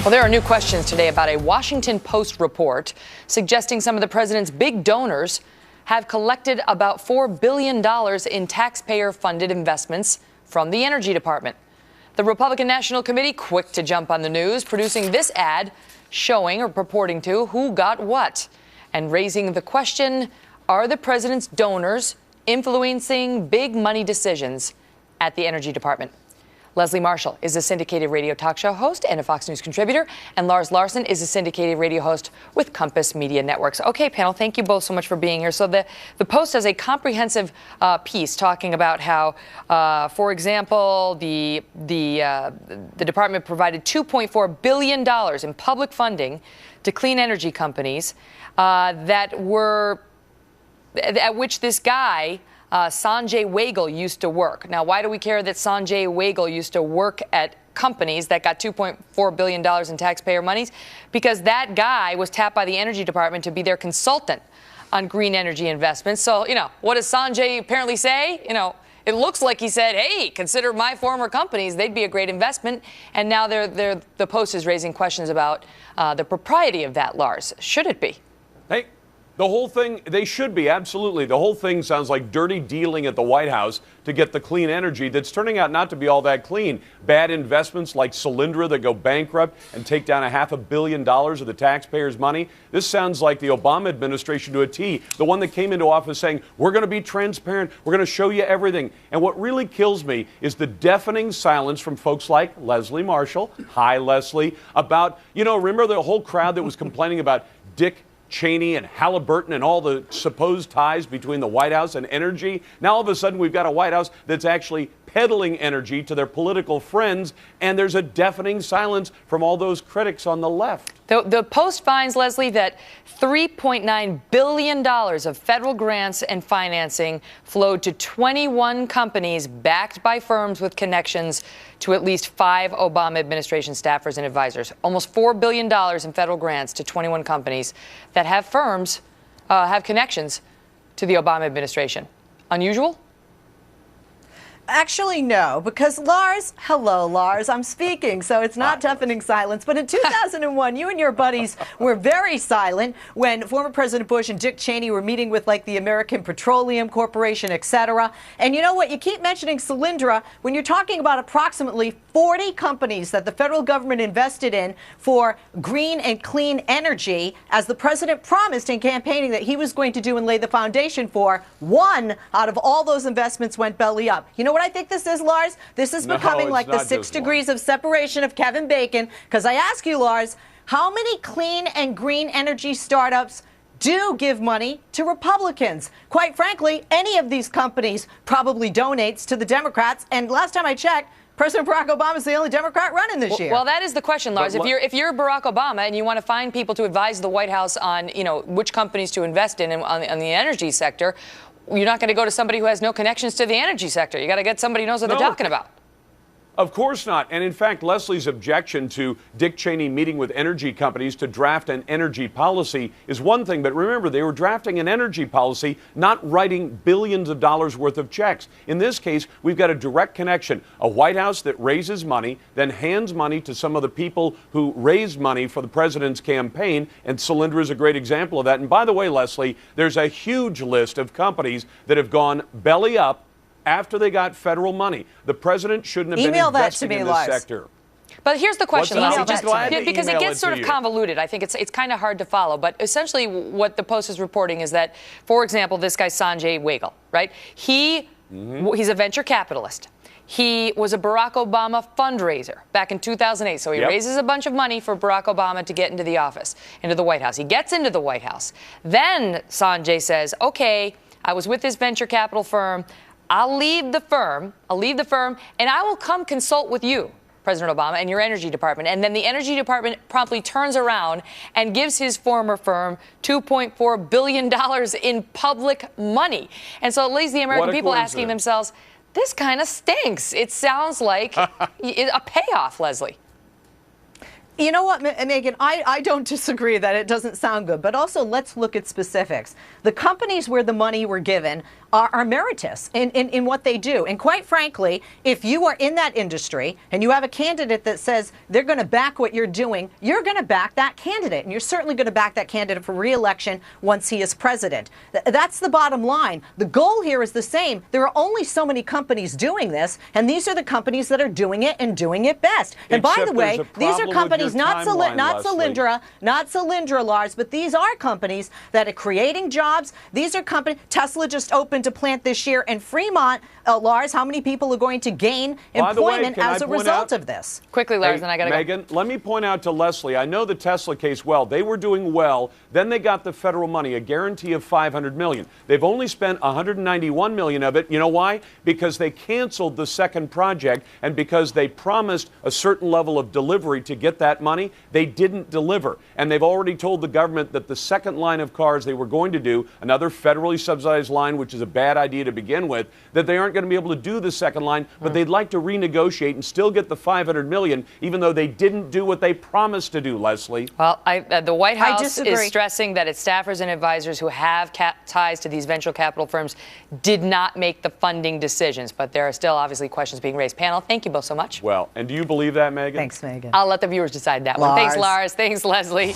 Well, there are new questions today about a Washington Post report suggesting some of the president's big donors have collected about $4 billion in taxpayer-funded investments from the Energy Department. The Republican National Committee, quick to jump on the news, producing this ad showing or purporting to who got what and raising the question, are the president's donors influencing big money decisions at the Energy Department? Leslie Marshall is a syndicated radio talk show host and a Fox News contributor, and Lars Larson is a syndicated radio host with Compass Media Networks. Okay, panel, thank you both so much for being here. So the Post has a comprehensive piece talking about how, for example, the department provided $2.4 billion in public funding to clean energy companies at which this guy, Sanjay Wagle, used to work. Now, why do we care that Sanjay Wagle used to work at companies that got $2.4 billion in taxpayer monies? Because that guy was tapped by the Energy Department to be their consultant on green energy investments. So, what does Sanjay apparently say? It looks like he said, hey, consider my former companies. They'd be a great investment. And now the Post is raising questions about the propriety of that, Lars. Should it be? Hey. The whole thing, they should be, absolutely. The whole thing sounds like dirty dealing at the White House to get the clean energy that's turning out not to be all that clean. Bad investments like Solyndra that go bankrupt and take down $500 million of the taxpayers' money. This sounds like the Obama administration to a T, the one that came into office saying, we're going to be transparent, we're going to show you everything. And what really kills me is the deafening silence from folks like Leslie Marshall, hi Leslie, about, remember the whole crowd that was complaining about Dick Cheney and Halliburton and all the supposed ties between the White House and energy. Now all of a sudden we've got a White House that's actually peddling energy to their political friends, and there's a deafening silence from all those critics on the left. The Post finds, Leslie, that $3.9 billion of federal grants and financing flowed to 21 companies backed by firms with connections to at least 5 Obama administration staffers and advisors. Almost $4 billion in federal grants to 21 companies that have firms, have connections to the Obama administration. Unusual? Actually, no, because Lars, hello, Lars, I'm speaking, so it's not deafening silence. But in 2001, you and your buddies were very silent when former President Bush and Dick Cheney were meeting with, like, the American Petroleum Corporation, etc. And you know what? You keep mentioning Solyndra when you're talking about approximately 40 companies that the federal government invested in for green and clean energy, as the president promised in campaigning that he was going to do and lay the foundation for. One out of all those investments went belly up. You know what I think this is, Lars? This is becoming like the 6 degrees of separation of Kevin Bacon. Because I ask you, Lars, how many clean and green energy startups do give money to Republicans? Quite frankly, any of these companies probably donates to the Democrats. And last time I checked, President Barack Obama is the only Democrat running this year. Well, that is the question, Lars. If you're Barack Obama and you want to find people to advise the White House on, which companies to invest in on the energy sector, you're not going to go to somebody who has no connections to the energy sector. You got to get somebody who knows what they're talking about. Of course not. And in fact, Leslie's objection to Dick Cheney meeting with energy companies to draft an energy policy is one thing. But remember, they were drafting an energy policy, not writing billions of dollars worth of checks. In this case, we've got a direct connection. A White House that raises money, then hands money to some of the people who raised money for the president's campaign. And Solyndra is a great example of that. And by the way, Leslie, there's a huge list of companies that have gone belly up after they got federal money. The president shouldn't have been investing in this sector. But here's the question, Leslie, because it gets sort of you. Convoluted. I think it's kind of hard to follow. But essentially what the Post is reporting is that, for example, this guy Sanjay Wagle, right? He's a venture capitalist. He was a Barack Obama fundraiser back in 2008. So he raises a bunch of money for Barack Obama to get into the office, into the White House. He gets into the White House. Then Sanjay says, okay, I was with this venture capital firm. I'll leave the firm, and I will come consult with you, President Obama, and your energy department. And then the energy department promptly turns around and gives his former firm $2.4 billion in public money. And so it leaves the American people asking themselves, this kind of stinks. It sounds like a payoff, Leslie. You know what, Megyn, I don't disagree that it doesn't sound good, but also let's look at specifics. The companies where the money were given are meritorious in what they do. And quite frankly, if you are in that industry and you have a candidate that says they're going to back what you're doing, you're going to back that candidate. And you're certainly going to back that candidate for re-election once he is president. That's the bottom line. The goal here is the same. There are only so many companies doing this, and these are the companies that are doing it and doing it best. And by the way, these are companies, not Solyndra, Lars, but these are companies that are creating jobs. These are companies. Tesla just opened a plant this year in Fremont. Lars, how many people are going to gain employment as a result of this? Quickly, Lars, and I got to go. Megyn, let me point out to Leslie, I know the Tesla case well. They were doing well. Then they got the federal money, a guarantee of $500 million. They've only spent $191 million of it. You know why? Because they canceled the second project, and because they promised a certain level of delivery to get that money, they didn't deliver. And they've already told the government that the second line of cars they were going to do, another federally subsidized line, which is a bad idea to begin with, that they aren't going to be able to do the second line, but they'd like to renegotiate and still get the $500 million, even though they didn't do what they promised to do, Leslie. Well, the White House is stressing that its staffers and advisors who have ties to these venture capital firms did not make the funding decisions, but there are still obviously questions being raised. Panel, thank you both so much. Well, and do you believe that, Megyn? Thanks, Megyn. I'll let the viewers decide that one. Thanks, Lars. Thanks, Leslie.